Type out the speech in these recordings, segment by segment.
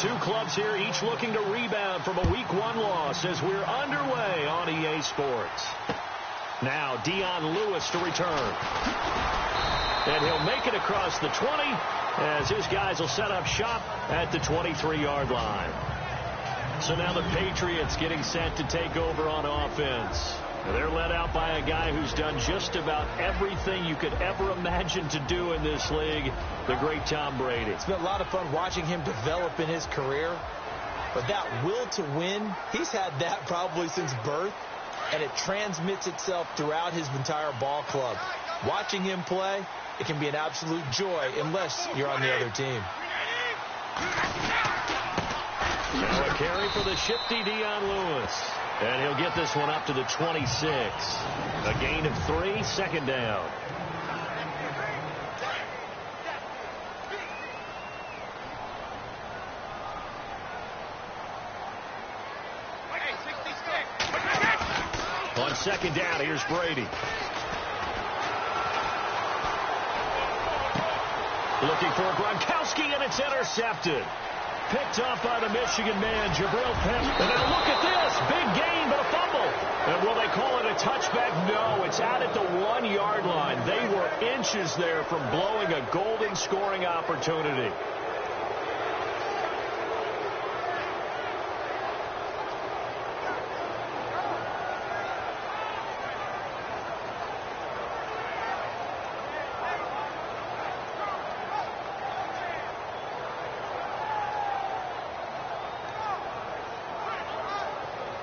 Two clubs here, each looking to rebound from a Week 1 loss as we're underway on EA Sports. Now, Dion Lewis to return. And he'll make it across the 20 as his guys will set up shop at the 23-yard line. So now the Patriots getting set to take over on offense. They're led out by a guy who's done just about everything you could ever imagine to do in this league, the great Tom Brady. It's been a lot of fun watching him develop in his career. But that will to win, he's had that probably since birth, and it transmits itself throughout his entire ball club. Watching him play, it can be an absolute joy unless you're on the other team. Now a carry for the shifty Dion Lewis. And he'll get this one up to the 26. A gain of 3, second down. On second down, here's Brady. Looking for Gronkowski, and it's intercepted. Picked off by the Michigan man, Jabril Peppers. And now look at this. Big gain, but a fumble. And will they call it a touchback? No, it's out at the 1-yard line. They were inches there from blowing a golden scoring opportunity.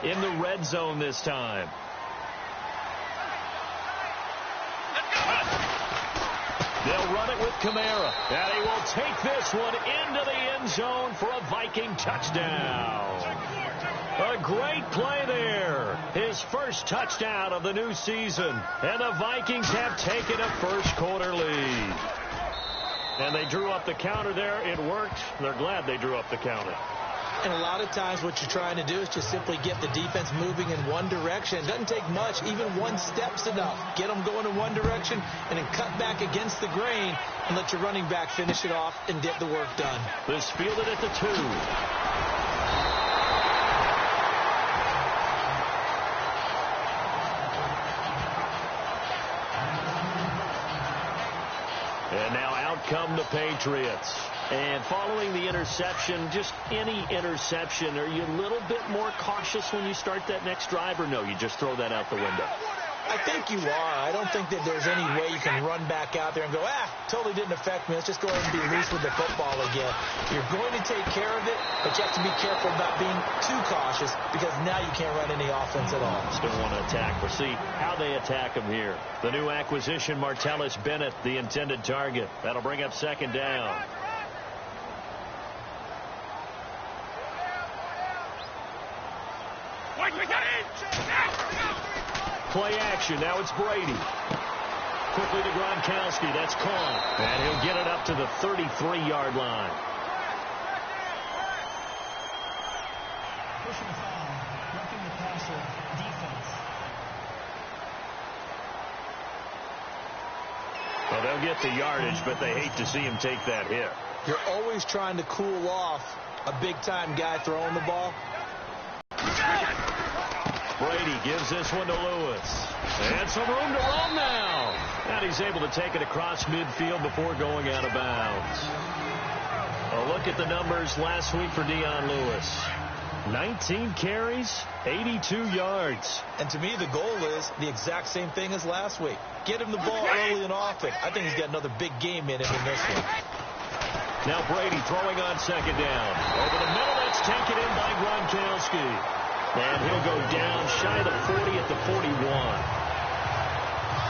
In the red zone this time. They'll run it with Kamara. And he will take this one into the end zone for a Viking touchdown. A great play there. His first touchdown of the new season. And the Vikings have taken a first-quarter lead. And they drew up the counter there. It worked. They're glad they drew up the counter. And a lot of times what you're trying to do is just simply get the defense moving in one direction. It doesn't take much. Even one step's enough. Get them going in one direction and then cut back against the grain and let yourလုပ်back finish it off and get the work done. This fielded at the 2. And now out come the Patriots. And following the interception, just any interception, are you a little bit more cautious when you start that next drive, or no, you just throw that out the window? I think you are. I don't think that there's any way you can run back out there and go, totally didn't affect me. Let's just go ahead and be loose with the football again. You're going to take care of it, but you have to be careful about being too cautious because now you can't run any offense at all. Still want to attack. We'll see how they attack him here. The new acquisition, Martellus Bennett, the intended target. That'll bring up second down. Play action. Now it's Brady. Quickly to Gronkowski. That's caught. And he'll get it up to the 33-yard line. Personal foul. Roughing the passer. Defense. Well, they'll get the yardage, but they hate to see him take that hit. You're always trying to cool off a big-time guy throwing the ball. Brady gives this one to Lewis. And some room to run now. And he's able to take it across midfield before going out of bounds. A look at the numbers last week for Dion Lewis. 19 carries, 82 yards. And to me, the goal is the exact same thing as last week. Get him the ball early and often. I think he's got another big game in him in this one. Now Brady throwing on second down. Over the middle, that's taken in by Gronkowski. And he'll go down shy of the 40 at the 41.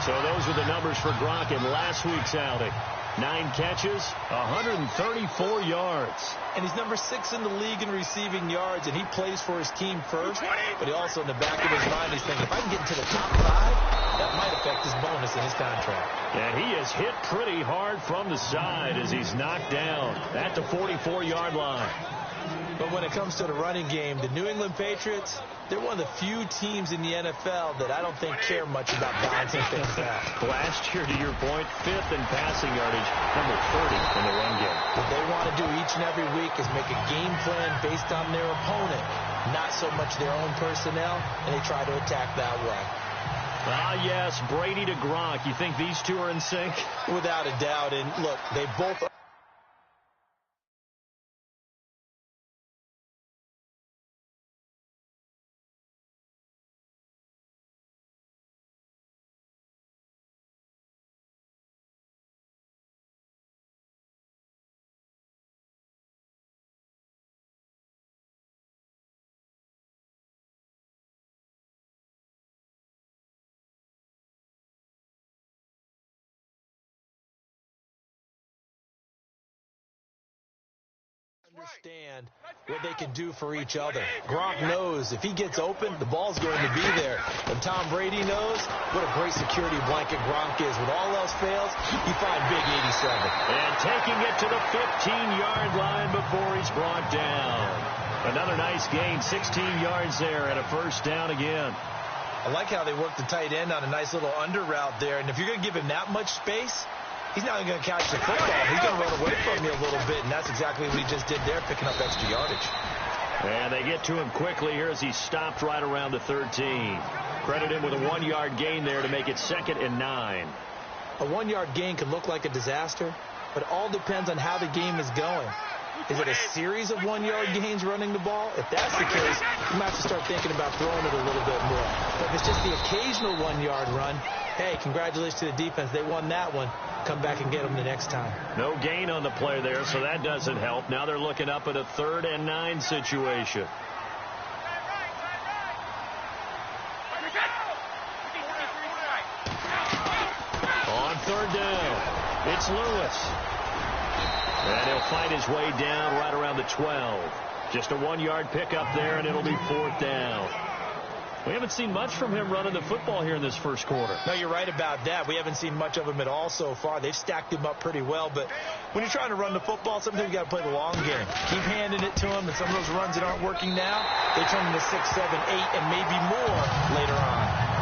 So those are the numbers for Gronk in last week's outing. 9 catches, 134 yards. And he's number 6 in the league in receiving yards, and he plays for his team first. But he also, in the back of his mind, he's thinking, if I can get into the top 5, that might affect his bonus in his contract. And he is hit pretty hard from the side as he's knocked down at the 44-yard line. But when it comes to the running game, the New England Patriots, they're one of the few teams in the NFL that I don't think care much about balancing things out. Last year, to your point, 5th in passing yardage, number 30 in the run game. What they want to do each and every week is make a game plan based on their opponent, not so much their own personnel, and they try to attack that way. Ah, yes, Brady to Gronk. You think these two are in sync? Without a doubt. And look, they both understand what they can do for each other. Gronk knows if he gets open, the ball's going to be there. And Tom Brady knows what a great security blanket Gronk is. When all else fails, you find big 87. And taking it to the 15-yard line before he's brought down. Another nice gain, 16 yards there, and a first down again. I like how they work the tight end on a nice little under route there. And if you're going to give him that much space, he's not going to catch the football. He's going to run away from you a little bit, and that's exactly what he just did there, picking up extra yardage. And they get to him quickly here as he stopped right around the 13. Credit him with a 1-yard gain there to make it 2nd and 9. A 1-yard gain can look like a disaster, but it all depends on how the game is going. Is it a series of 1-yard gains running the ball? If that's the case, you might have to start thinking about throwing it a little bit more. But if it's just the occasional 1-yard run, hey, congratulations to the defense. They won that one. Come back and get them the next time. No gain on the play there, so that doesn't help. Now they're looking up at a 3rd and 9 situation. On 3rd down, it's Lewis. And he'll fight his way down right around the 12. Just a 1-yard pickup there, and it'll be 4th down. We haven't seen much from him running the football here in this first quarter. No, you're right about that. We haven't seen much of him at all so far. They've stacked him up pretty well. But when you're trying to run the football, sometimes you got to play the long game. Keep handing it to him, and some of those runs that aren't working now, they turn into 6, 7, 8, and maybe more later on.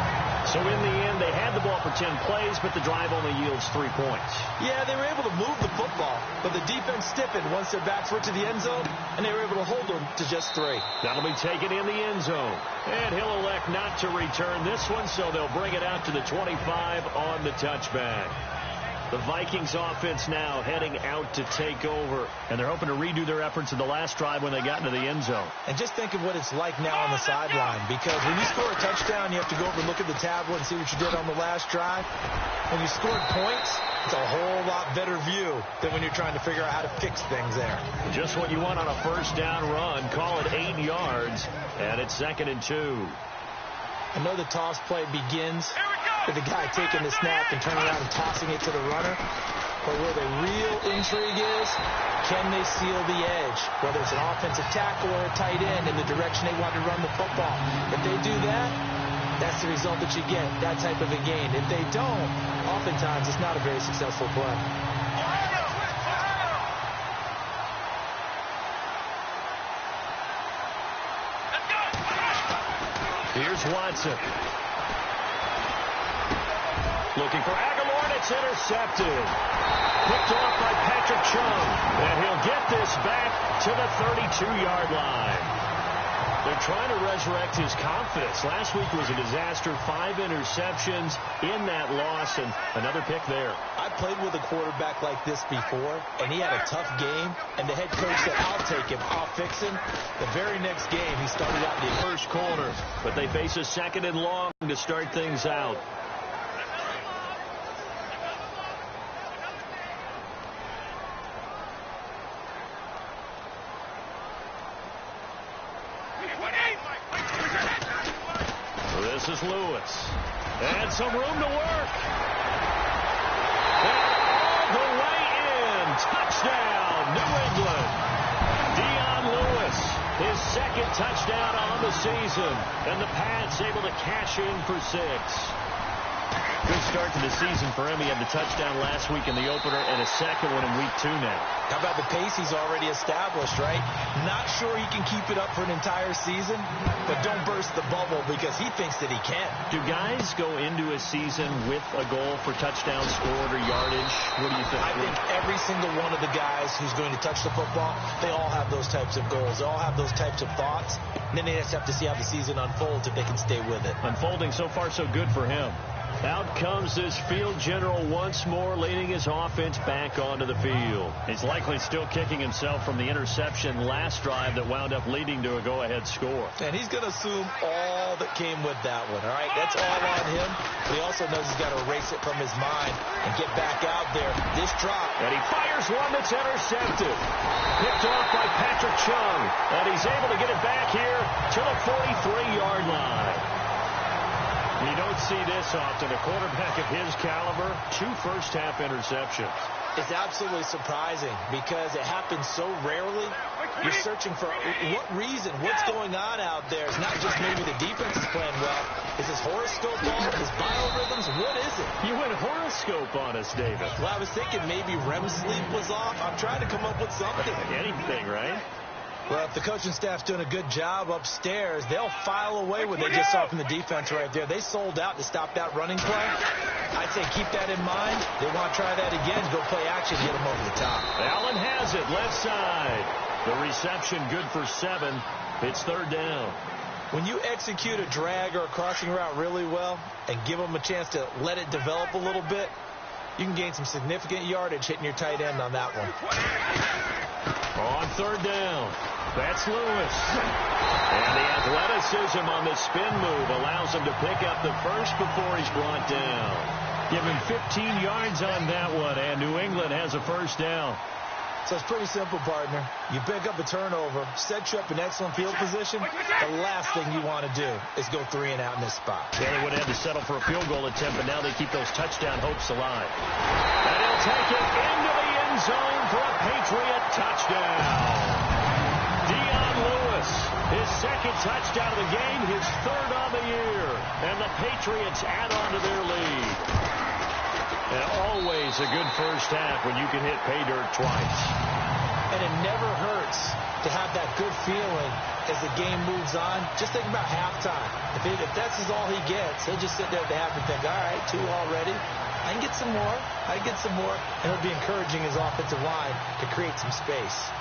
So in the end, they had the ball for 10 plays, but the drive only yields 3 points. Yeah, they were able to move the football, but the defense stiffened once their backs were to the end zone, and they were able to hold them to just 3. That'll be taken in the end zone. And he'll elect not to return this one, so they'll bring it out to the 25 on the touchback. The Vikings offense now heading out to take over, and they're hoping to redo their efforts in the last drive when they got into the end zone. And just think of what it's like now on the sideline, because when you score a touchdown, you have to go over and look at the tablet and see what you did on the last drive. When you scored points, it's a whole lot better view than when you're trying to figure out how to fix things there. Just what you want on a first down run. Call it 8 yards, and it's 2nd and 2. I know the toss play begins with the guy taking the snap and turning around and tossing it to the runner. But where the real intrigue is, can they seal the edge? Whether it's an offensive tackle or a tight end in the direction they want to run the football. If they do that, that's the result that you get, that type of a gain. If they don't, oftentimes it's not a very successful play. Here's Watson. Looking for Aguilar, and it's intercepted. Picked off by Patrick Chung. And he'll get this back to the 32-yard line. They're trying to resurrect his confidence. Last week was a disaster. 5 interceptions in that loss, and another pick there. I played with a quarterback like this before, and he had a tough game, and the head coach said, I'll take him, I'll fix him. The very next game, he started out in the first quarter, but they face a 2nd and long to start things out. This is Lewis. And some room to work. And all the way in. Touchdown, New England. Dion Lewis, his 2nd touchdown on the season. And the Pats able to cash in for 6. Good start to the season for him. He had the touchdown last week in the opener and a second one in week 2 now. How about the pace he's already established, right? Not sure he can keep it up for an entire season, but don't burst the bubble because he thinks that he can. Do guys go into a season with a goal for touchdown scored or yardage? What do you think? I think every single one of the guys who's going to touch the football, they all have those types of goals. They all have those types of thoughts. And then they just have to see how the season unfolds if they can stay with it. Unfolding so far so good for him. Out comes this field general once more, leading his offense back onto the field. He's likely still kicking himself from the interception last drive that wound up leading to a go-ahead score. And he's going to assume all that came with that one, all right? That's all on him. But he also knows he's got to erase it from his mind and get back out there. This drop. And he fires one that's intercepted. Picked off by Patrick Chung. And he's able to get it back here to the 43-yard line. You don't see this often. A quarterback of his caliber, 2 first-half interceptions. It's absolutely surprising because it happens so rarely. You're searching for what reason, what's going on out there. It's not just maybe the defense is playing well. Is this horoscope off? Is biorhythms? What is it? You went horoscope on us, David. Well, I was thinking maybe REM sleep was off. I'm trying to come up with something. Anything, right? Well, if the coaching staff's doing a good job upstairs, they'll file away what they just saw from the defense right there. They sold out to stop that running play. I'd say keep that in mind. They want to try that again, go play action, hit them over the top. Allen has it, left side. The reception good for 7. It's 3rd down. When you execute a drag or a crossing route really well and give them a chance to let it develop a little bit, you can gain some significant yardage hitting your tight end on that one. On 3rd down, that's Lewis. And the athleticism on the spin move allows him to pick up the first before he's brought down. Give him 15 yards on that one, and New England has a first down. So it's pretty simple, partner. You pick up a turnover, set you up in excellent field position. The last thing you want to do is go 3 and out in this spot. Yeah, they would have to settle for a field goal attempt, but now they keep those touchdown hopes alive. And he'll take it into the end zone for a Patriot touchdown. Dion Lewis, his 2nd touchdown of the game, his 3rd on the year. And the Patriots add on to their lead. And always a good first half when you can hit pay dirt twice. And it never hurts to have that good feeling as the game moves on. Just think about halftime. If that's all he gets, he'll just sit there at the half and think, all right, 2 already. I can get some more. I can get some more. And he'll be encouraging his offensive line to create some space.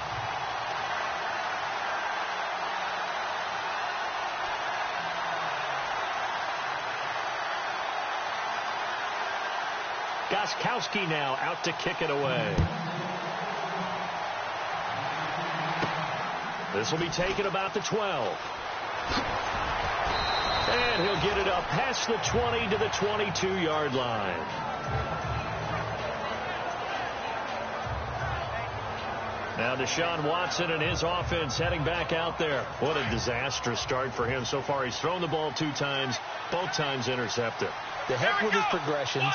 Gostkowski now out to kick it away. This will be taken about the 12. And he'll get it up past the 20 to the 22-yard line. Now Deshaun Watson and his offense heading back out there. What a disastrous start for him so far. He's thrown the ball 2 times, both times intercepted. The heck with his progressions.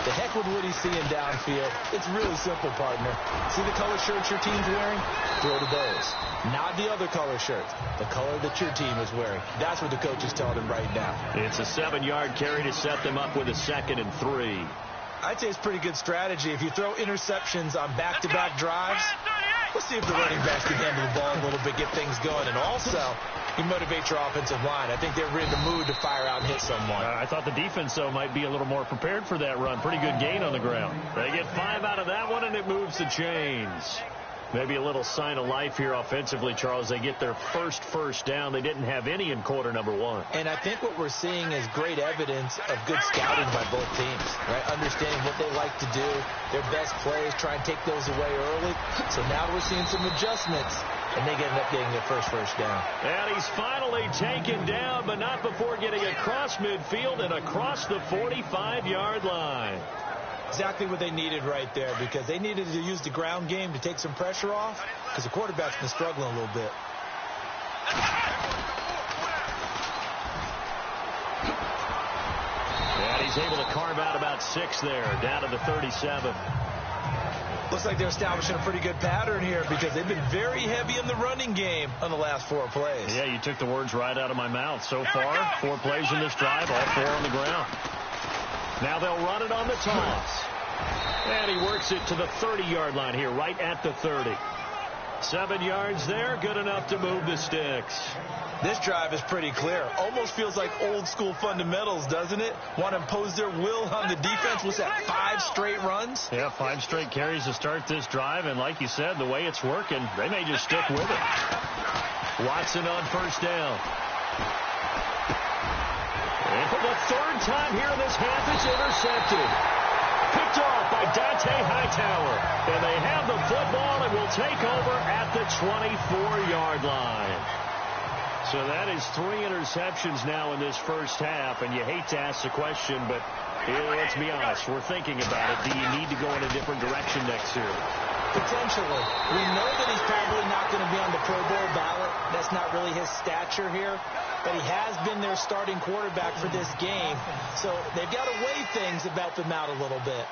The heck with what he's seeing downfield. It's really simple, partner. See the color shirts your team's wearing? Throw to those. Not the other color shirts. The color that your team is wearing. That's what the coach is telling him right now. It's a 7-yard carry to set them up with a 2nd and 3. I'd say it's pretty good strategy. If you throw interceptions on back-to-back drives, let's see if the running backs can handle the ball a little bit, get things going. And also, you motivate your offensive line. I think they're in the mood to fire out and hit someone. I thought the defense, though, might be a little more prepared for that run. Pretty good gain on the ground. They get 5 out of that one, and it moves the chains. Maybe a little sign of life here offensively, Charles. They get their first down. They didn't have any in quarter number 1. And I think what we're seeing is great evidence of good scouting by both teams, right? Understanding what they like to do, their best plays, try and take those away early. So now we're seeing some adjustments, and they end up getting their first down. And he's finally taken down, but not before getting across midfield and across the 45-yard line. Exactly what they needed right there, because they needed to use the ground game to take some pressure off, because the quarterback's been struggling a little bit. And he's able to carve out about 6 there, down to the 37. Looks like they're establishing a pretty good pattern here, because they've been very heavy in the running game on the last 4 plays. Yeah, you took the words right out of my mouth. So far, 4 plays in this drive, all 4 on the ground. Now they'll run it on the toss. And he works it to the 30-yard line here, right at the 30. 7 yards there, good enough to move the sticks. This drive is pretty clear. Almost feels like old school fundamentals, doesn't it? Want to impose their will on the defense. What's that, 5 straight runs? Yeah, 5 straight carries to start this drive. And like you said, the way it's working, they may just stick with it. Watson on first down. And for the 3rd time here in this half, it's intercepted. Picked off by Dante Hightower. And they have the football and will take over at the 24-yard line. So that is 3 interceptions now in this first half, and you hate to ask the question, but let's be honest, we're thinking about it. Do you need to go in a different direction next year? Potentially. We know that he's probably not going to be on the Pro Bowl ballot. That's not really his stature here, but he has been their starting quarterback for this game, so they've got to weigh things and help him out a little bit.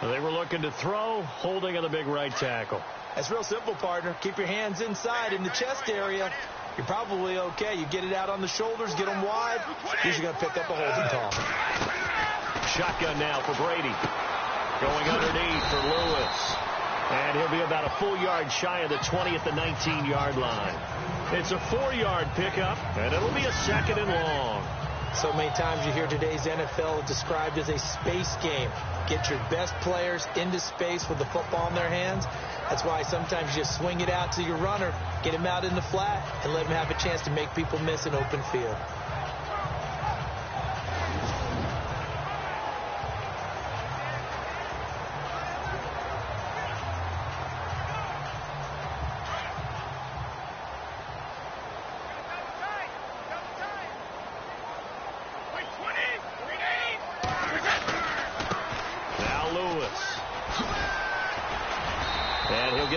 They were looking to throw, holding on the big right tackle. That's real simple, partner. Keep your hands inside in the chest area. You're probably okay. You get it out on the shoulders, get them wide. Usually going to pick up a holding call. Shotgun now for Brady. Going underneath for Lewis. And he'll be about a full yard shy of the 20 at the 19-yard line. It's a 4-yard pickup, and it'll be a 2nd and long. So many times you hear today's NFL described as a space game. Get your best players into space with the football in their hands. That's why sometimes you just swing it out to your runner, get him out in the flat, and let him have a chance to make people miss an open field.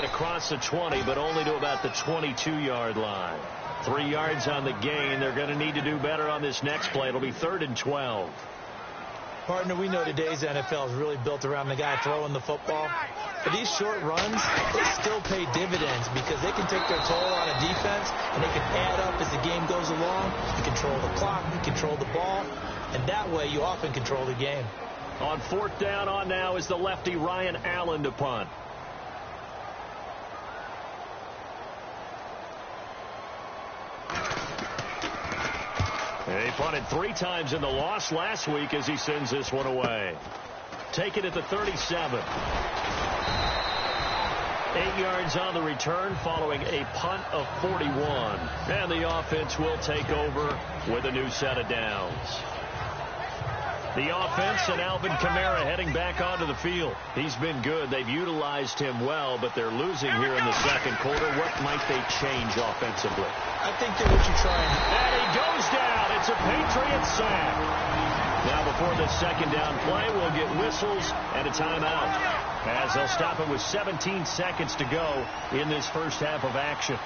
Across the 20, but only to about the 22-yard line. 3 yards on the gain. They're going to need to do better on this next play. It'll be 3rd and 12. Partner, we know today's NFL is really built around the guy throwing the football. But these short runs, they still pay dividends because they can take their toll on a defense, and they can add up as the game goes along. You control the clock, you control the ball, and that way you often control the game. On 4th down on now is the lefty Ryan Allen to punt. He punted 3 times in the loss last week as he sends this one away. Take it at the 37. 8 yards on the return following a punt of 41. And the offense will take over with a new set of downs. The offense and Alvin Kamara heading back onto the field. He's been good. They've utilized him well, but they're losing here in the second quarter. What might they change offensively? I think that what you're trying. And he goes down. It's a Patriot sack. Now before the second down play, we'll get whistles and a timeout, as they'll stop it with 17 seconds to go in this first half of action.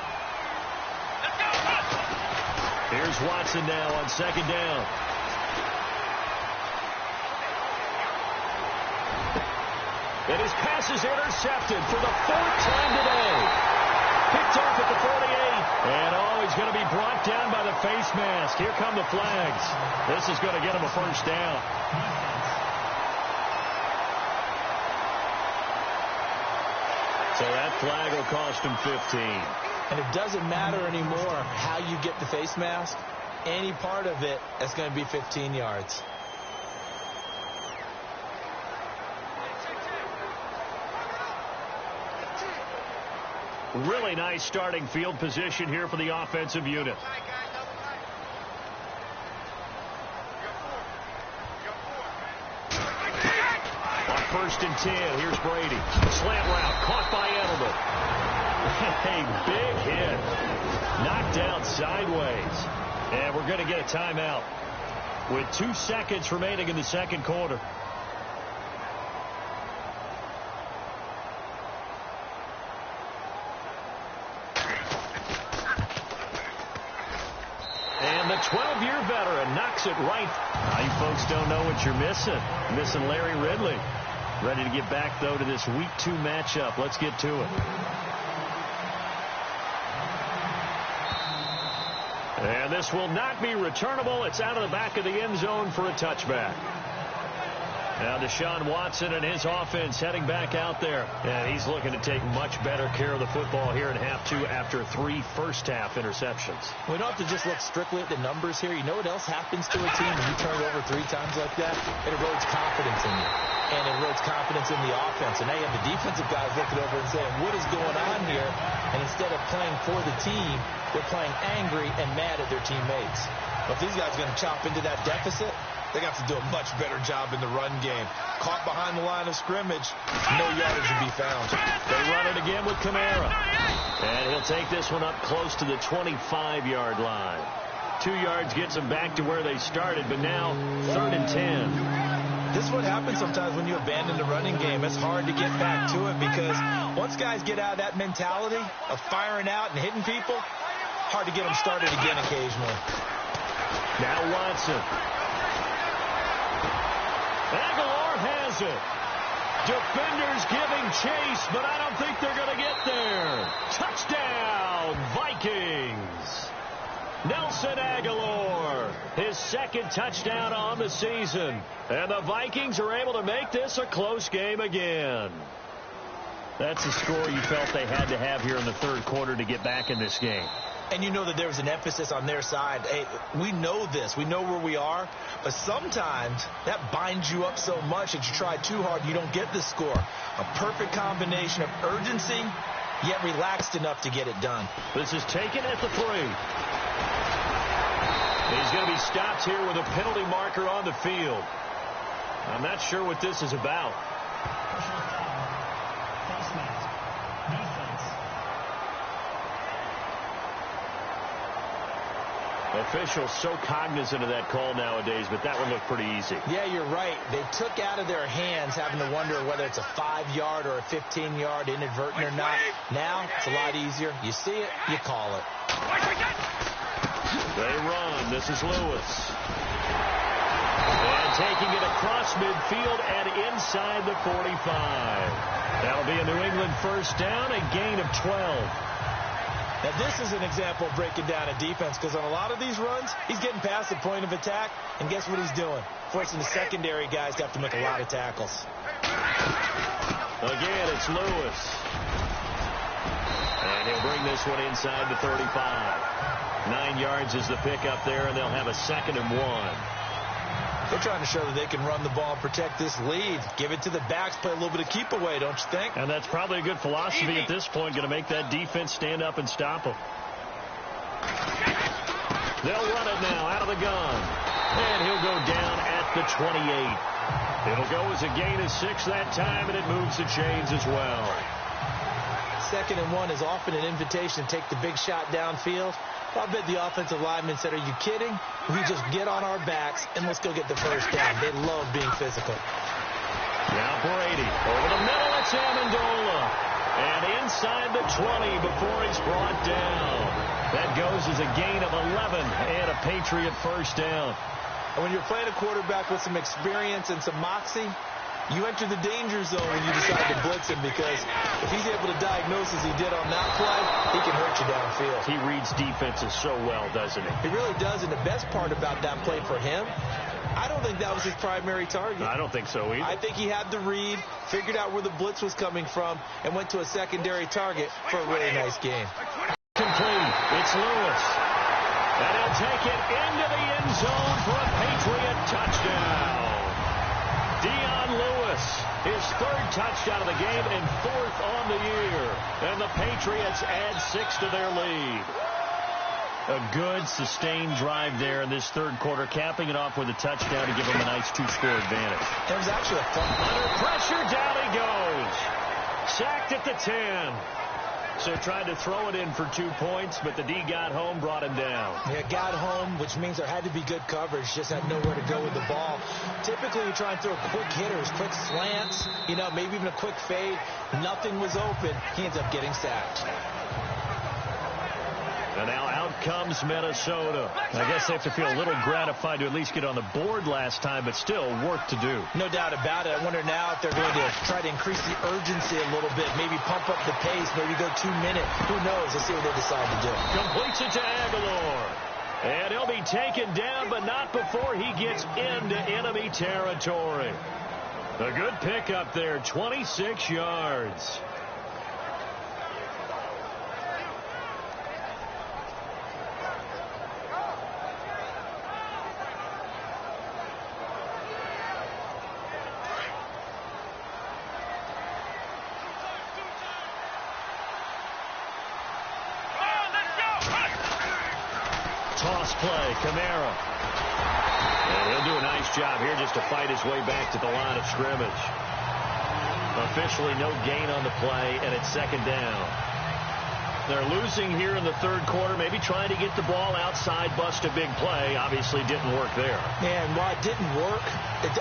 Here's Watson now on 2nd down. And his pass is intercepted for the 4th time today. Picked off at the 48. And he's going to be brought down by the face mask. Here come the flags. This is going to get him a first down. So that flag will cost him 15. And it doesn't matter anymore how you get the face mask. Any part of it, that's going to be 15 yards. Really nice starting field position here for the offensive unit. On 1st and 10, here's Brady. Slant route, caught by Edelman. A big hit. Knocked down sideways. And we're going to get a timeout with 2 seconds remaining in the second quarter. And the 12-year veteran knocks it right. Now you folks don't know what you're missing. Missing Larry Ridley. Ready to get back, though, to this Week 2 matchup. Let's get to it. And this will not be returnable. It's out of the back of the end zone for a touchback. Now Deshaun Watson and his offense heading back out there. And he's looking to take much better care of the football here in half 2 after 3 first-half interceptions. We don't have to just look strictly at the numbers here. You know what else happens to a team when you turn it over 3 times like that? It erodes confidence in you. And it erodes confidence in the offense. And now you have the defensive guys looking over and saying, what is going on here? And instead of playing for the team, they're playing angry and mad at their teammates. But if these guys are going to chop into that deficit, they got to do a much better job in the run game. Caught behind the line of scrimmage, no yardage to be found. They run it again with Kamara. And he'll take this one up close to the 25-yard line. 2 yards gets them back to where they started, but now 3rd and 10. This is what happens sometimes when you abandon the running game. It's hard to get back to it because once guys get out of that mentality of firing out and hitting people, hard to get them started again occasionally. Now Watson. Aguilar has it. Defenders giving chase, but I don't think they're going to get there. Touchdown, Vikings. Nelson Aguilar, his 2nd touchdown on the season. And the Vikings are able to make this a close game again. That's the score you felt they had to have here in the 3rd quarter to get back in this game. And you know that there was an emphasis on their side. Hey, we know this. We know where we are. But sometimes that binds you up so much that you try too hard and you don't get the score. A perfect combination of urgency, yet relaxed enough to get it done. This is taken at the 3. He's going to be stopped here with a penalty marker on the field. I'm not sure what this is about. Officials so cognizant of that call nowadays, but that one looked pretty easy. Yeah, you're right. They took out of their hands having to wonder whether it's a 5-yard or a 15-yard inadvertent or not. Now, it's a lot easier. You see it, you call it. They run. This is Lewis. And taking it across midfield and inside the 45. That'll be a New England first down, a gain of 12. Now, this is an example of breaking down a defense because on a lot of these runs, he's getting past the point of attack, and guess what he's doing? Forcing the secondary guys to have to make a lot of tackles. Again, it's Lewis. And he'll bring this one inside the 35. 9 yards is the pickup there, and they'll have a 2nd and 1. They're trying to show that they can run the ball and protect this lead. Give it to the backs, play a little bit of keep away, don't you think? And that's probably a good philosophy at this point, going to make that defense stand up and stop them. They'll run it now out of the gun. And he'll go down at the 28. It'll go as a gain of 6 that time, and it moves the chains as well. 2nd and 1 is often an invitation to take the big shot downfield. I bet the offensive linemen said, are you kidding? We just get on our backs and let's go get the first down. They love being physical. Now Brady over the middle. It's Amendola. And inside the 20 before he's brought down. That goes as a gain of 11 and a Patriot first down. And when you're playing a quarterback with some experience and some moxie, you enter the danger zone when you decide to blitz him because if he's able to diagnose as he did on that play, he can hurt you downfield. He reads defenses so well, doesn't he? He really does, and the best part about that play for him, I don't think that was his primary target. I don't think so either. I think he had the read, figured out where the blitz was coming from, and went to a secondary target for a really nice game. Complete. It's Lewis. And he'll take it into the end zone for a Patriot touchdown. Dion Lewis, his 3rd touchdown of the game and 4th on the year. And the Patriots add 6 to their lead. A good, sustained drive there in this 3rd quarter, capping it off with a touchdown to give them a nice 2-score advantage. It was actually a fun. Under pressure, down he goes. Sacked at the 10. So tried to throw it in for 2 points, but the D got home, brought him down. Yeah, got home, which means there had to be good coverage. Just had nowhere to go with the ball. Typically, you try and throw quick hitters, quick slants, maybe even a quick fade. Nothing was open. He ends up getting sacked. And now out comes Minnesota. I guess they have to feel a little gratified to at least get on the board last time, but still work to do. No doubt about it. I wonder now if they're going to try to increase the urgency a little bit, maybe pump up the pace, maybe go 2 minutes. Who knows? Let's see what they decide to do. Completes it to Aguilar. And he'll be taken down, but not before he gets into enemy territory. A good pickup there, 26 yards. Toss play, Kamara. And he'll do a nice job here just to fight his way back to the line of scrimmage. Officially no gain on the play, and it's second down. They're losing here in the third quarter, maybe trying to get the ball outside, bust a big play. Obviously didn't work there. And while it didn't work,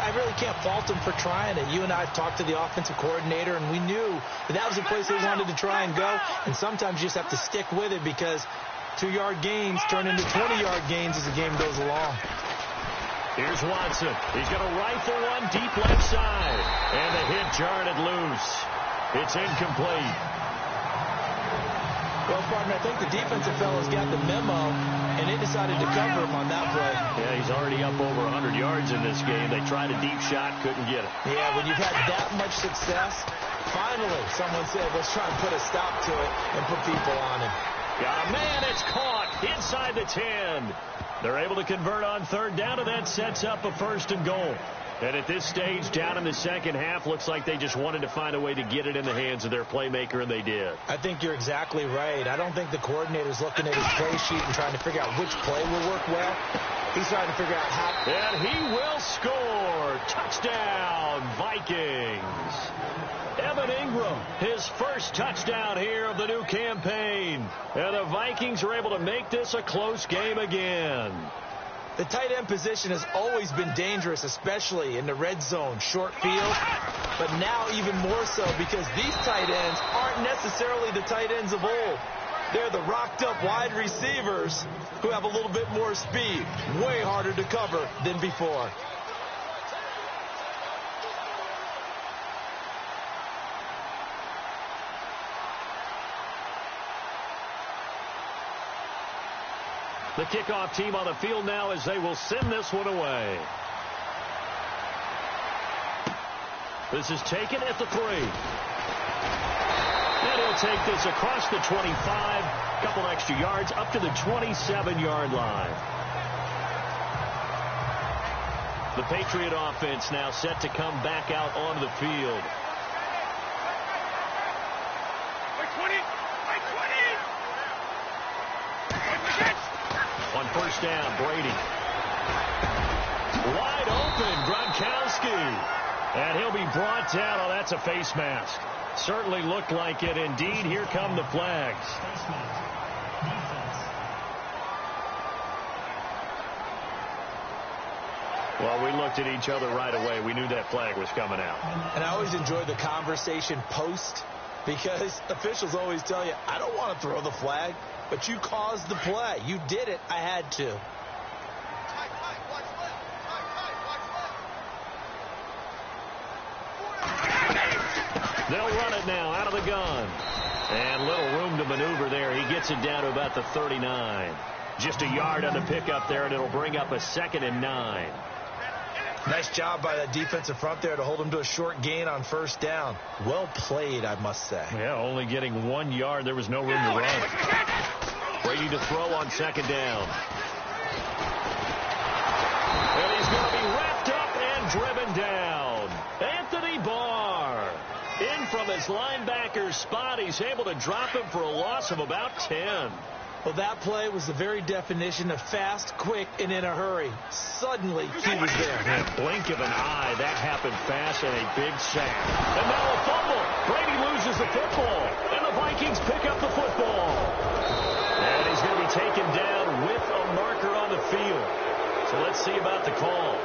I really can't fault them for trying it. You and I have talked to the offensive coordinator, and we knew that was a place they wanted to try and go. And sometimes you just have to stick with it because 2-yard gains turn into 20-yard gains as the game goes along. Here's Watson. He's going to rifle one deep left side. And the hit jarred it loose. It's incomplete. Well, partner, I think the defensive fellows got the memo, and they decided to cover him on that play. Yeah, he's already up over 100 yards in this game. They tried a deep shot, couldn't get it. Yeah, when you've had that much success, finally someone said, let's try and put a stop to it and put people on him. Yeah, man, it's caught inside the 10. They're able to convert on third down, and that sets up a 1st and goal. And at this stage, down in the second half, looks like they just wanted to find a way to get it in the hands of their playmaker, and they did. I think you're exactly right. I don't think the coordinator's looking at his play sheet and trying to figure out which play will work well. He's trying to figure out how. And he will score. Touchdown, Vikings. Evan Ingram, his first touchdown here of the new campaign. And the Vikings are able to make this a close game again. The tight end position has always been dangerous, especially in the red zone, short field. But now even more so because these tight ends aren't necessarily the tight ends of old. They're the rocked-up wide receivers who have a little bit more speed. Way harder to cover than before. The kickoff team on the field now as they will send this one away. This is taken at the 3. And he'll take this across the 25. A couple extra yards up to the 27-yard line. The Patriot offense now set to come back out onto the field. On first down, Brady. Wide open, Gronkowski. And he'll be brought down. Oh, that's a face mask. Certainly looked like it. Indeed, here come the flags. Face mask. Defense. Well, we looked at each other right away. We knew that flag was coming out. And I always enjoy the conversation post because officials always tell you, I don't want to throw the flag. But you caused the play. You did it. I had to. They'll run it now out of the gun. And little room to maneuver there. He gets it down to about the 39. Just a yard on the pickup there, and it'll bring up a 2nd and 9. Nice job by that defensive front there to hold him to a short gain on first down. Well played, I must say. Yeah, only getting 1 yard. There was no room to run. Brady to throw on second down. And he's going to be wrapped up and driven down. Anthony Barr. In from his linebacker spot. He's able to drop him for a loss of about 10. Well, that play was the very definition of fast, quick, and in a hurry. Suddenly, he was there. In a blink of an eye, that happened fast and a big sack. And now a fumble. Brady loses the football. And the Vikings pick up the football. And he's going to be taken down with a marker on the field. So let's see about the call.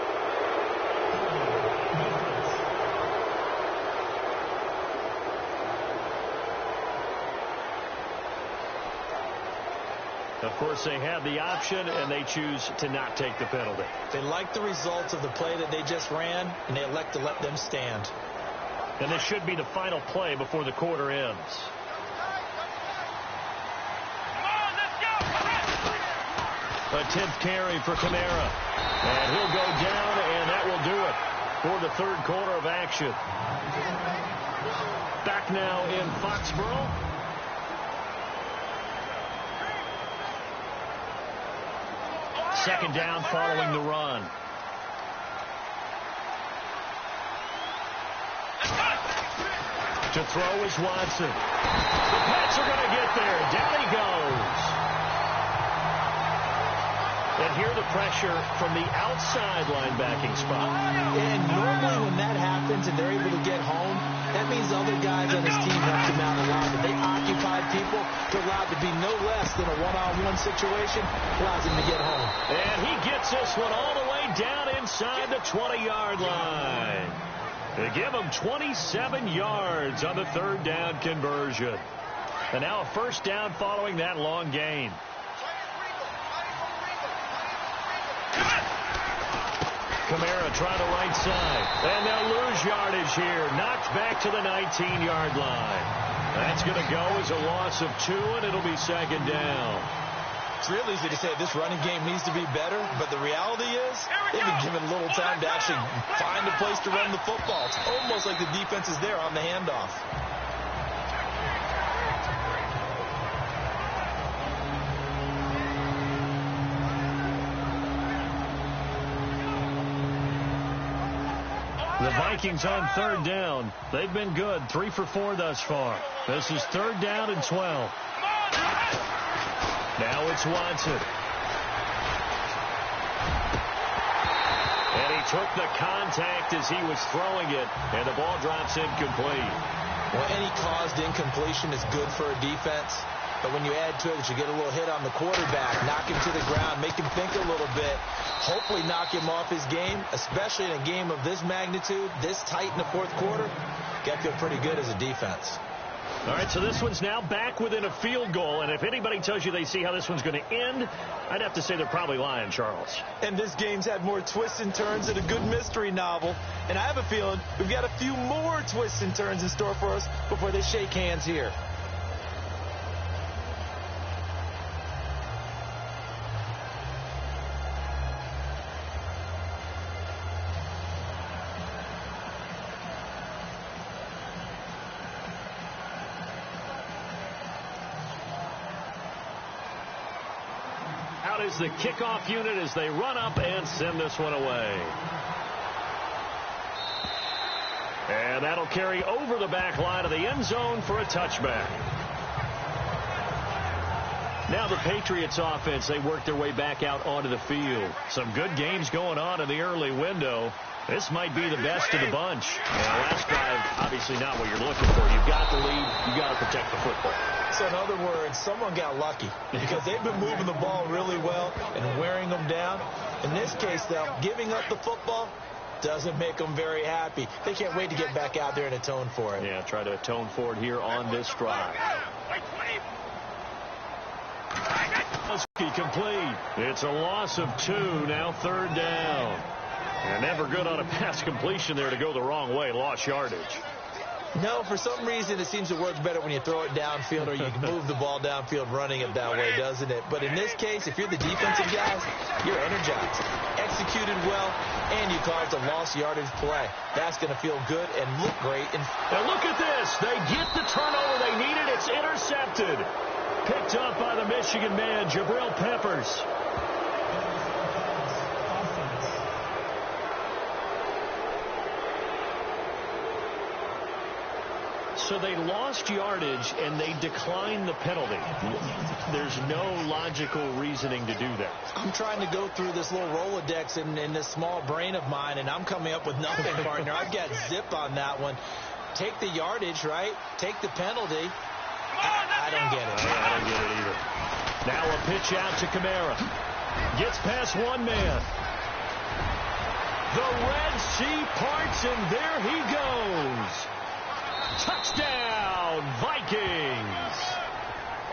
Of course, they have the option, and they choose to not take the penalty. They like the results of the play that they just ran, and they elect to let them stand. And this should be the final play before the quarter ends. A 10th carry for Kamara. And he'll go down, and that will do it for the third quarter of action. Back now in Foxborough. Second down following the run. To throw is Watson. The Pats are going to get there. Down he goes. And here the pressure from the outside linebacking spot. And normally when that happens and they're able to get home, that means other guys on his team have to mount a lot. But they occupied people to allow it to be no less than a one-on-one situation, allows him to get home. And he gets this one all the way down inside the 20-yard line. They give him 27 yards on the third down conversion. And now a first down following that long gain. Kamara trying to right side. And they'll lose yardage here. Knocked back to the 19-yard line. That's going to go as a loss of 2, and it'll be second down. It's real easy to say this running game needs to be better, but the reality is they've been given little time to actually find a place to run the football. It's almost like the defense is there on the handoff. The Vikings on third down. They've been good. 3 for 4 thus far. This is third down and 12. Now it's Watson. And he took the contact as he was throwing it, and the ball drops incomplete. Well, any caused incompletion is good for a defense. But when you add to it that you get a little hit on the quarterback, knock him to the ground, make him think a little bit, hopefully knock him off his game, especially in a game of this magnitude, this tight in the fourth quarter, got to feel pretty good as a defense. All right, so this one's now back within a field goal, and if anybody tells you they see how this one's going to end, I'd have to say they're probably lying, Charles. And this game's had more twists and turns than a good mystery novel, and I have a feeling we've got a few more twists and turns in store for us before they shake hands here. Out is the kickoff unit as they run up and send this one away. And that'll carry over the back line of the end zone for a touchback. Now the Patriots offense, they work their way back out onto the field. Some good games going on in the early window. This might be the best of the bunch. And the last drive, obviously not what you're looking for. You've got the lead. You've got to protect the football. So in other words, someone got lucky because they've been moving the ball really well and wearing them down. In this case, though, giving up the football doesn't make them very happy. They can't wait to get back out there and atone for it. Yeah, try to atone for it here on this drive. Complete. It's a loss of 2, now third down. And never good on a pass completion there to go the wrong way. Lost yardage. No, for some reason it seems to work better when you throw it downfield or you can move the ball downfield running it that way, doesn't it? But in this case, if you're the defensive guys, you're energized, executed well, and you caused a lost yardage play. That's going to feel good and look great. And look at this. They get the turnover they needed. It's intercepted. Picked up by the Michigan man, Jabril Peppers. So they lost yardage, and they declined the penalty. There's no logical reasoning to do that. I'm trying to go through this little Rolodex in this small brain of mine, and I'm coming up with nothing, partner. I've got zip on that one. Take the yardage, right? Take the penalty. I don't get it. I don't get it either. Now a pitch out to Kamara. Gets past one man. The Red Sea parts, and there he goes. Touchdown, Vikings.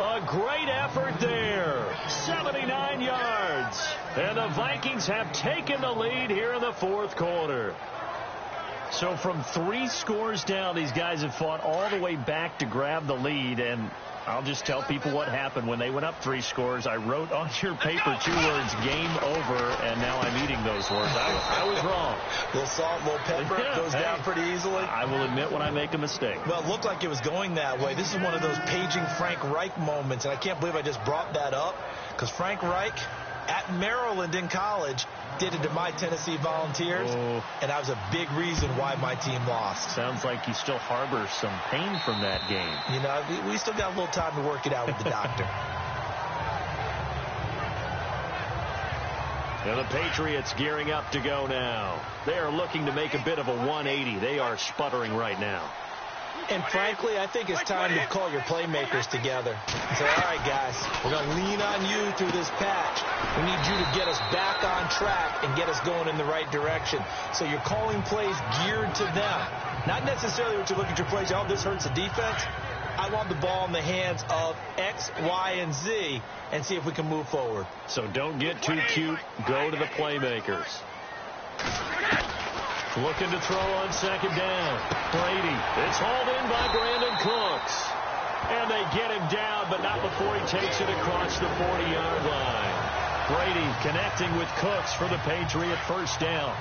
A great effort there. 79 yards. And the Vikings have taken the lead here in the fourth quarter. So from 3 scores down, these guys have fought all the way back to grab the lead. And I'll just tell people what happened when they went up 3 scores. I wrote on your paper 2 words, game over, and now I'm eating those words. I was wrong. A little salt, a little pepper, goes down pretty easily. I will admit when I make a mistake. Well, it looked like it was going that way. This is one of those paging Frank Reich moments, and I can't believe I just brought that up, because Frank Reich at Maryland in college did it to my Tennessee Volunteers, and that was a big reason why my team lost. Sounds like you still harbor some pain from that game. You know, we still got a little time to work it out with the doctor. And the Patriots gearing up to go now. They are looking to make a bit of a 180. They are sputtering right now. And frankly, I think it's time to call your playmakers together and say, all right, guys, we're going to lean on you through this patch. We need you to get us back on track and get us going in the right direction. So you're calling plays geared to them. Not necessarily what you look at your plays, oh, this hurts the defense. I want the ball in the hands of X, Y, and Z and see if we can move forward. So don't get too cute. Go to the playmakers. Looking to throw on second down. Brady. It's hauled in by Brandon Cooks. And they get him down, but not before he takes it across the 40-yard line. Brady connecting with Cooks for the Patriot first down.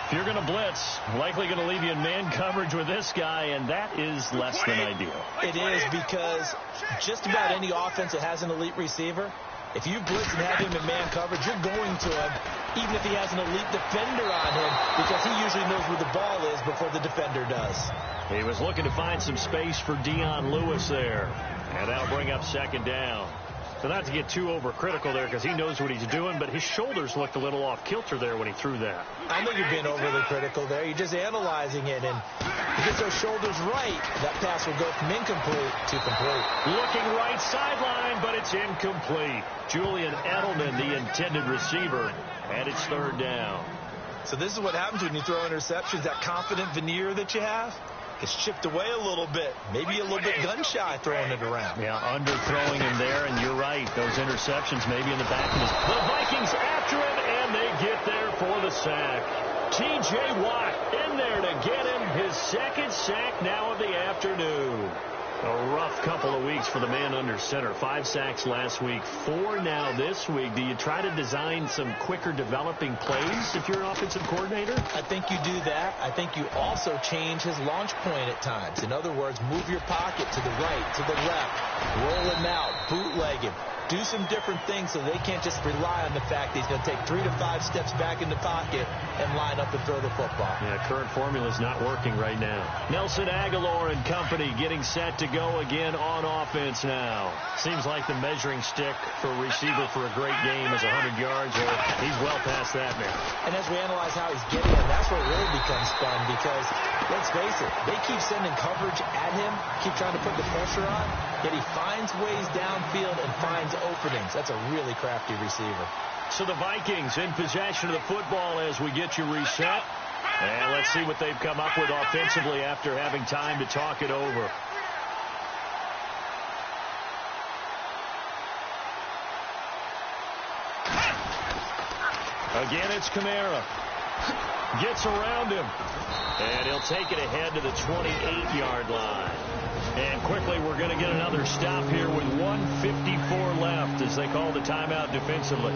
If you're going to blitz, likely going to leave you in man coverage with this guy, and that is less than ideal. It is, because just about any offense that has an elite receiver, if you blitz and have him in man coverage, you're going to him, even if he has an elite defender on him, because he usually knows where the ball is before the defender does. He was looking to find some space for Dion Lewis there. And that'll bring up second down. So not to get too overcritical there, because he knows what he's doing, but his shoulders looked a little off kilter there when he threw that. I think you're being overly critical there. You're just analyzing it, and if he gets those shoulders right, that pass will go from incomplete to complete. Looking right sideline, but it's incomplete. Julian Edelman, the intended receiver, and it's third down. So this is what happens when you throw interceptions. That confident veneer that you have gets chipped away a little bit. Maybe a little bit gun-shy throwing it around. Yeah, underthrowing him there, and you're right. Those interceptions maybe in the back of his... The Vikings after him, and they get there for the sack. T.J. Watt in there to get him his second sack now of the afternoon. A rough couple of weeks for the man under center. 5 sacks last week, 4 now this week. Do you try to design some quicker developing plays if you're an offensive coordinator? I think you do that. I think you also change his launch point at times. In other words, move your pocket to the right, to the left, roll him out, bootleg him. Do some different things so they can't just rely on the fact that he's going to take 3 to 5 steps back in the pocket and line up and throw the football. Yeah, current formula is not working right now. Nelson Aguilar and company getting set to go again on offense now. Seems like the measuring stick for a receiver for a great game is 100 yards, or he's well past that now. And as we analyze how he's getting him, that's where it really becomes fun, because let's face it, they keep sending coverage at him, keep trying to put the pressure on, yet he finds ways downfield and finds openings. That's a really crafty receiver. So the Vikings in possession of the football as we get you reset. And let's see what they've come up with offensively after having time to talk it over. Again, it's Kamara. Gets around him. And he'll take it ahead to the 28-yard line. And quickly, we're going to get another stop here with 1:54 left as they call the timeout defensively.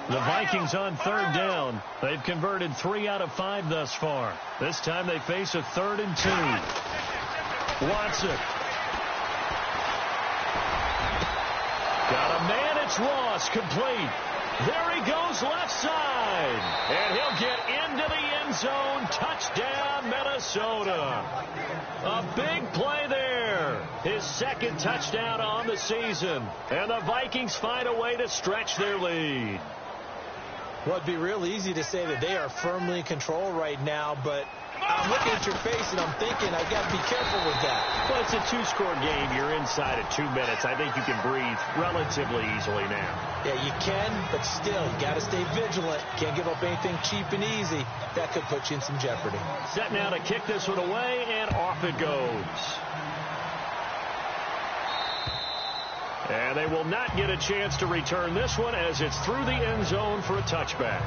The Vikings on third down. They've converted 3 out of 5 thus far. This time they face a 3rd and 2. Watson. Got a man. It's Ross. Complete. There he goes left side. And he'll get into the end zone. Touchdown, Minnesota. A big play there. His 2nd touchdown on the season. And the Vikings find a way to stretch their lead. Well, it'd be real easy to say that they are firmly in control right now, but I'm looking at your face and I'm thinking I've got to be careful with that. Well, it's a 2-score game. You're inside at 2 minutes. I think you can breathe relatively easily now. Yeah, you can, but still, you got to stay vigilant. Can't give up anything cheap and easy. That could put you in some jeopardy. Set now to kick this one away, and off it goes. And they will not get a chance to return this one as it's through the end zone for a touchback.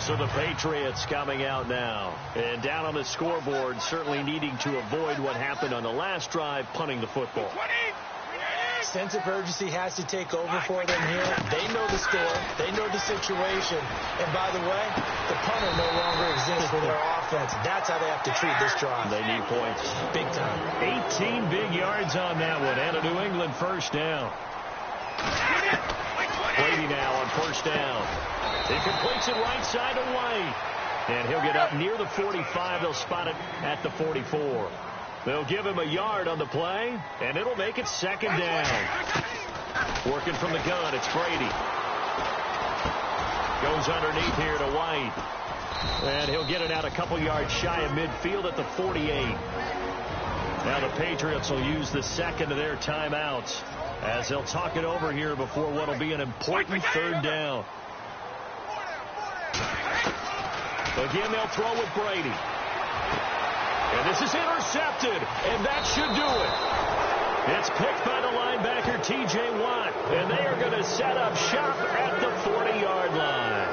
So the Patriots coming out now. And down on the scoreboard, certainly needing to avoid what happened on the last drive, punting the football. Sense of urgency has to take over for them here. They know the score. They know the situation. And by the way, the punter no longer exists for their offense. That's how they have to treat this drive. They need points. Big time. 18 big yards on that one. And a New England first down. Brady now on first down. He completes it right side to White. And he'll get up near the 45. They'll spot it at the 44. They'll give him a yard on the play, and it'll make it second down. Working from the gun, it's Brady. Goes underneath here to White. And he'll get it out a couple yards shy of midfield at the 48. Now the Patriots will use the second of their timeouts as they'll talk it over here before what will be an important third down. Again, they'll throw with Brady. And this is intercepted, and that should do it. It's picked by the linebacker, T.J. Watt, and they are going to set up shop at the 40-yard line.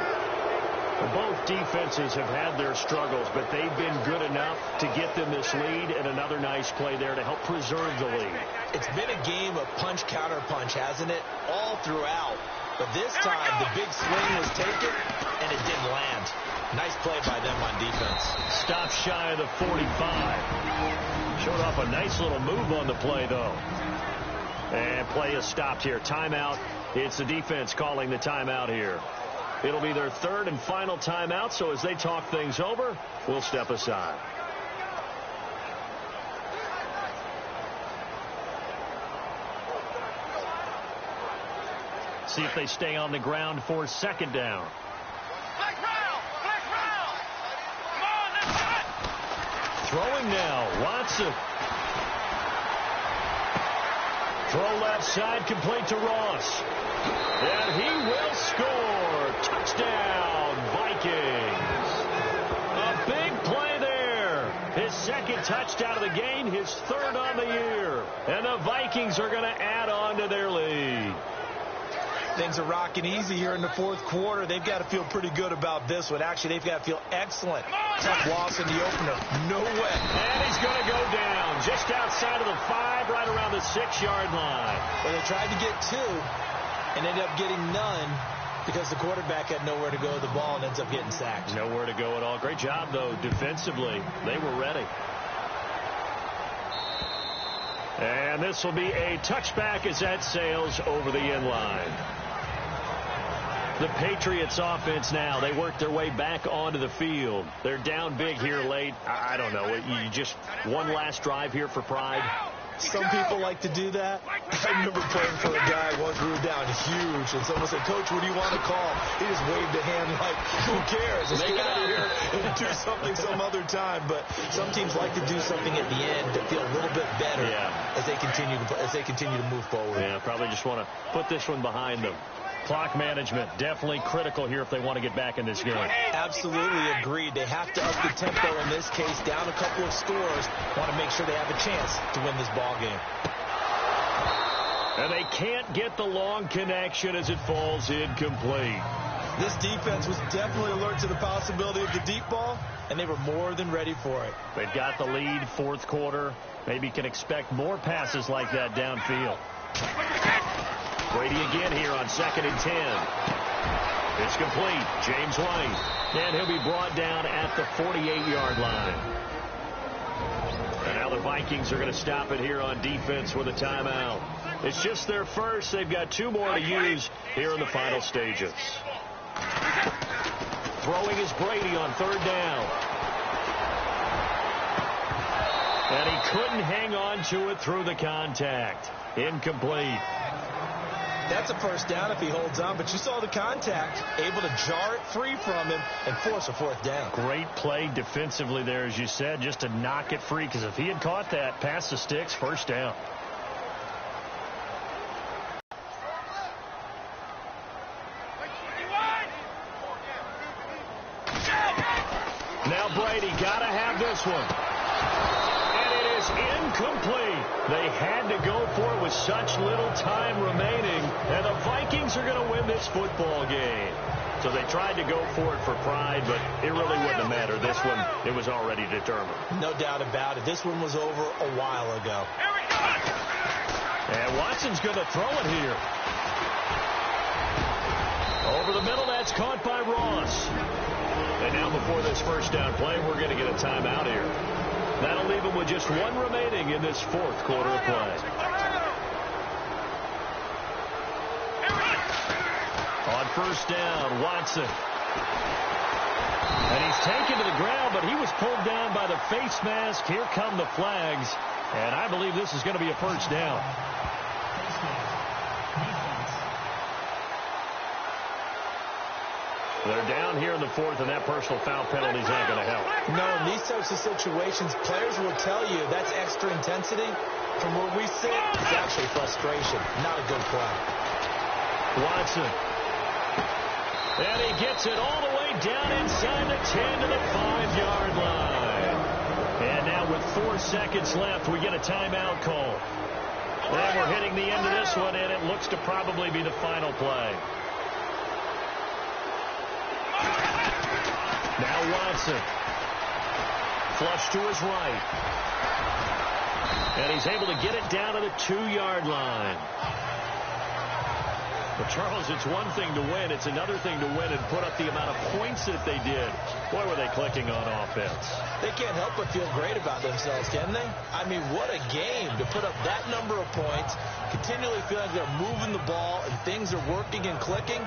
Both defenses have had their struggles, but they've been good enough to get them this lead, and another nice play there to help preserve the lead. It's been a game of punch-counter-punch, hasn't it? All throughout. But this time, the big swing was taken, and it didn't land. Nice play by them on defense. Stop shy of the 45. Showed off a nice little move on the play, though. And play is stopped here. Timeout. It's the defense calling the timeout here. It'll be their third and final timeout, so as they talk things over, we'll step aside. See if they stay on the ground for second down. Throwing now, Watson. Throw left side, complete to Ross. And he will score. Touchdown, Vikings. A big play there. His second touchdown of the game, his third on the year. And the Vikings are going to add on to their lead. Things are rocking easy here in the fourth quarter. They've got to feel pretty good about this one. Actually, they've got to feel excellent. Tough loss in the opener. No way. And he's going to go down just outside of the 5, right around the 6-yard line. Well, they tried to get 2 and ended up getting none because the quarterback had nowhere to go with the ball and ends up getting sacked. Nowhere to go at all. Great job, though, defensively. They were ready. And this will be a touchback as that sails over the end line. The Patriots offense now, they work their way back onto the field. They're down big here late. I don't know. You just one last drive here for pride. Some people like to do that. I remember playing for a guy once we were down huge, and someone said, "Coach, what do you want to call?" He just waved a hand like, "Who cares? Let's get out of here and do something some other time." But some teams like to do something at the end to feel a little bit better as they continue to move forward. Yeah, probably just want to put this one behind them. Clock management definitely critical here if they want to get back in this game. Absolutely agreed. They have to up the tempo in this case, down a couple of scores. Want to make sure they have a chance to win this ball game. And they can't get the long connection as it falls incomplete. This defense was definitely alert to the possibility of the deep ball, and they were more than ready for it. They've got the lead, fourth quarter. Maybe can expect more passes like that downfield. Brady again here on 2nd and 10. It's complete. James White. And he'll be brought down at the 48-yard line. And now the Vikings are going to stop it here on defense with a timeout. It's just their first. They've got 2 more to use here in the final stages. Throwing is Brady on 3rd down. And he couldn't hang on to it through the contact. Incomplete. That's a first down if he holds on, but you saw the contact, able to jar it free from him and force a 4th down. Great play defensively there, as you said, just to knock it free, because if he had caught that, past the sticks, first down. Now Brady got to have this one. And it is incomplete. They had to go for it with such little time remaining, and the Vikings are going to win this football game. So they tried to go for it for pride, but it really wouldn't have mattered. This one, it was already determined. No doubt about it. This one was over a while ago. And Watson's going to throw it here. Over the middle, that's caught by Ross. And now before this first down play, we're going to get a timeout here. That'll leave him with just one remaining in this fourth quarter of play. On first down, Watson. And he's taken to the ground, but he was pulled down by the face mask. Here come the flags. And I believe this is going to be a first down. They're down here in the fourth, and that personal foul penalty is not going to help. No, in these types of situations, players will tell you that's extra intensity. From where we sit, it's actually frustration. Not a good play. Watson. And he gets it all the way down inside the 10 to the 5-yard line. And now with 4 seconds left, we get a timeout call. And we're hitting the end of this one, and it looks to probably be the final play. Now Watson. Flush to his right. And he's able to get it down to the 2-yard line. But, Charles, it's one thing to win. It's another thing to win and put up the amount of points that they did. Boy, were they clicking on offense. They can't help but feel great about themselves, can they? I mean, what a game to put up that number of points, continually feel like they're moving the ball and things are working and clicking.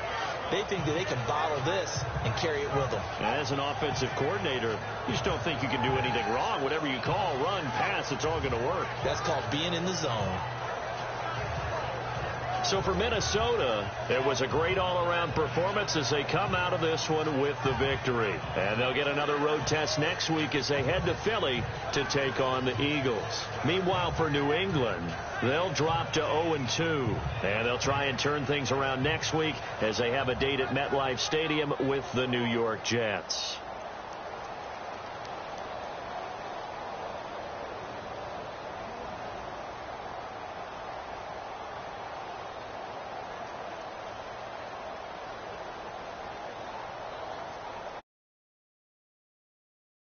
They think that they can bottle this and carry it with them. As an offensive coordinator, you just don't think you can do anything wrong. Whatever you call, run, pass, it's all going to work. That's called being in the zone. So for Minnesota, it was a great all-around performance as they come out of this one with the victory. And they'll get another road test next week as they head to Philly to take on the Eagles. Meanwhile, for New England, they'll drop to 0-2. And they'll try and turn things around next week as they have a date at MetLife Stadium with the New York Jets.